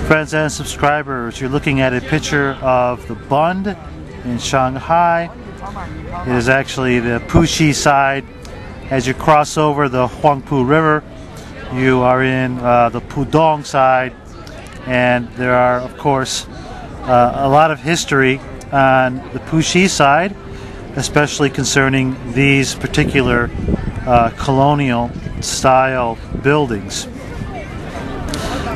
Friends and subscribers, you're looking at a picture of the Bund in Shanghai. It is actually the Puxi side. As you cross over the Huangpu River, you are in the Pudong side, and there are, of course, a lot of history on the Puxi side, especially concerning these particular colonial style buildings.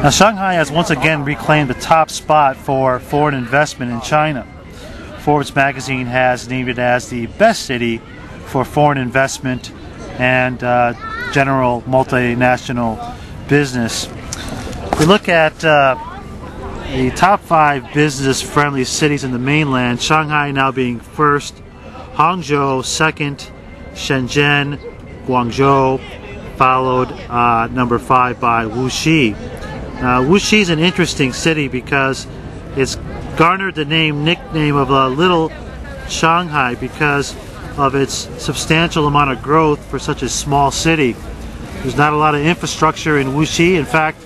Now, Shanghai has once again reclaimed the top spot for foreign investment in China. Forbes magazine has named it as the best city for foreign investment and general multinational business. If we look at the top 5 business-friendly cities in the mainland, Shanghai now being first, Hangzhou second, Shenzhen, Guangzhou, followed number 5 by Wuxi. Wuxi is an interesting city because it's garnered the nickname of Little Shanghai because of its substantial amount of growth for such a small city. There's not a lot of infrastructure in Wuxi. In fact,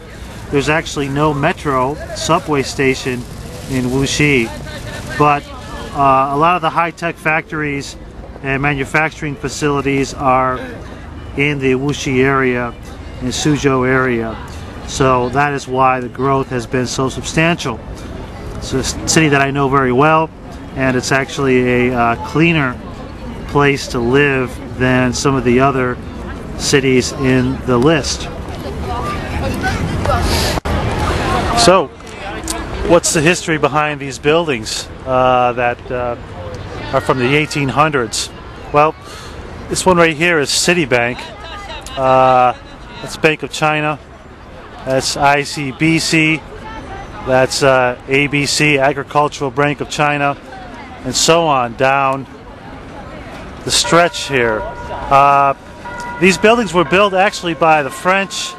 there's actually no metro subway station in Wuxi. But a lot of the high-tech factories and manufacturing facilities are in the Wuxi area, in Suzhou area. So that is why the growth has been so substantial. It's a city that I know very well, and it's actually a cleaner place to live than some of the other cities in the list. So, what's the history behind these buildings that are from the 1800s? Well, this one right here is Citibank. That's Bank of China. That's ICBC. That's ABC, Agricultural Bank of China, and so on down the stretch here. These buildings were built actually by the French,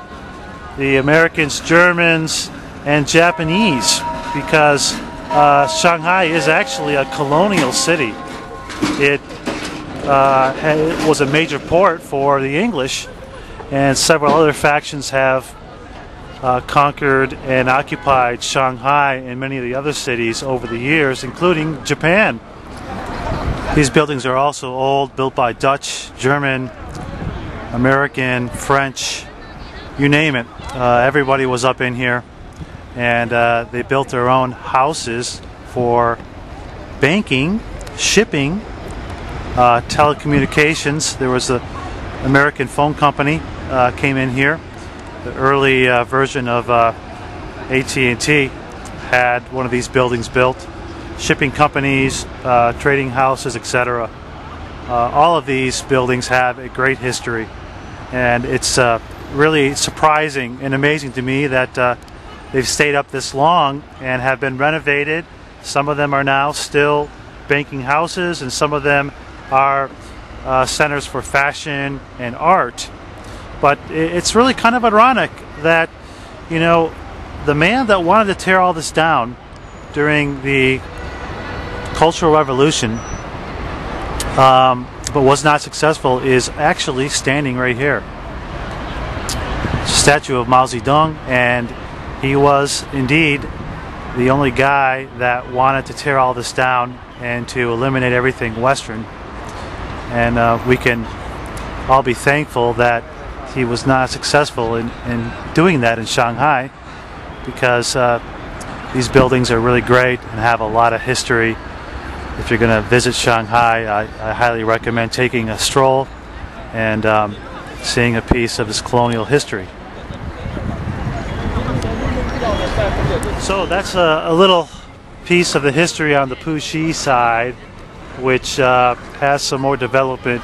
the Americans, Germans, and Japanese, because Shanghai is actually a colonial city. It was a major port for the English, and several other factions have conquered and occupied Shanghai and many of the other cities over the years, including Japan. These buildings are also old, built by Dutch, German, American, French, you name it. Everybody was up in here, and they built their own houses for banking, shipping, telecommunications. There was an American phone company came in here. The early version of AT&T had one of these buildings built. Shipping companies, trading houses, etc. All of these buildings have a great history, and it's really surprising and amazing to me that they've stayed up this long and have been renovated. Some of them are now still banking houses, and some of them are centers for fashion and art. But it's really kind of ironic that, you know, the man that wanted to tear all this down during the Cultural Revolution, but was not successful, is actually standing right here. It's a statue of Mao Zedong, and he was indeed the only guy that wanted to tear all this down and to eliminate everything Western. And we can all be thankful that he was not successful in doing that in Shanghai, because these buildings are really great and have a lot of history. If you're going to visit Shanghai, I highly recommend taking a stroll and seeing a piece of this colonial history. So that's a little piece of the history on the Puxi side, which has some more development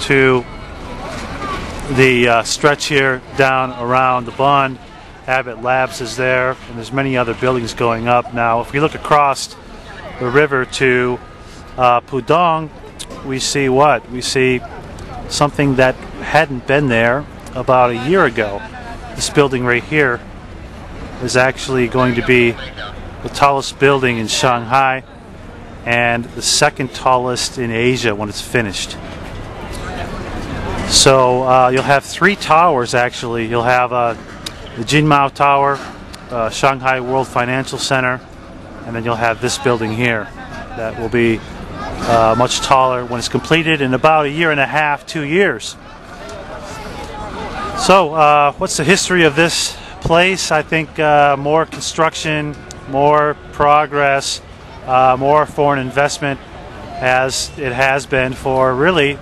to the stretch here down around the Bund. Abbott Labs is there, and there's many other buildings going up. Now, if we look across the river to Pudong, we see what? We see something that hadn't been there about a year ago. This building right here is actually going to be the tallest building in Shanghai and the second tallest in Asia when it's finished. So you'll have three towers actually. You'll have the Jinmao Tower, Shanghai World Financial Center, and then you'll have this building here that will be much taller when it's completed in about a year and a half, 2 years. So what's the history of this place? I think more construction, more progress, more foreign investment, as it has been for really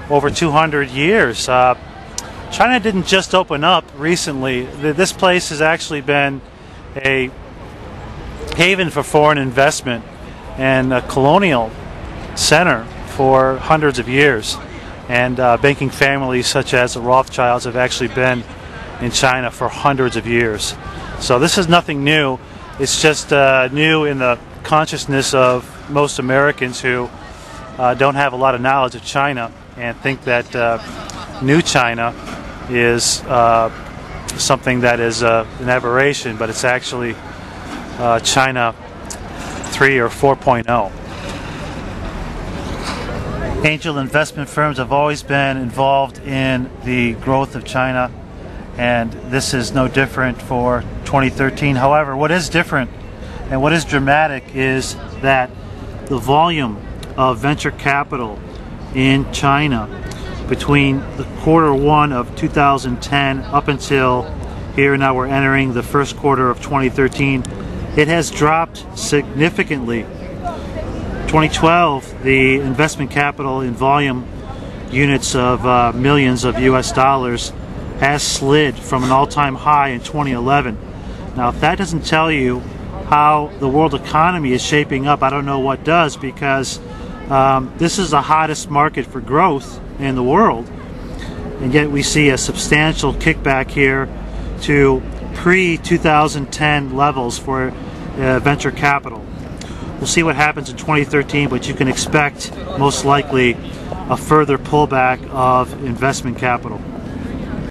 over 200 years. China didn't just open up recently. This place has actually been a haven for foreign investment and a colonial center for hundreds of years. And banking families such as the Rothschilds have actually been in China for hundreds of years. So this is nothing new. It's just new in the consciousness of most Americans who don't have a lot of knowledge of China and think that new China is something that is an aberration, but it's actually China 3 or 4.0. Angel investment firms have always been involved in the growth of China, and this is no different for 2013. However, what is different and what is dramatic is that the volume of venture capital in China between the Q1 of 2010 up until here, now we're entering the first quarter of 2013, it has dropped significantly. 2012, the investment capital in volume units of millions of US dollars has slid from an all-time high in 2011. Now, if that doesn't tell you how the world economy is shaping up, I don't know what does, because this is the hottest market for growth in the world, and yet we see a substantial kickback here to pre-2010 levels for venture capital. We'll see what happens in 2013, but you can expect most likely a further pullback of investment capital.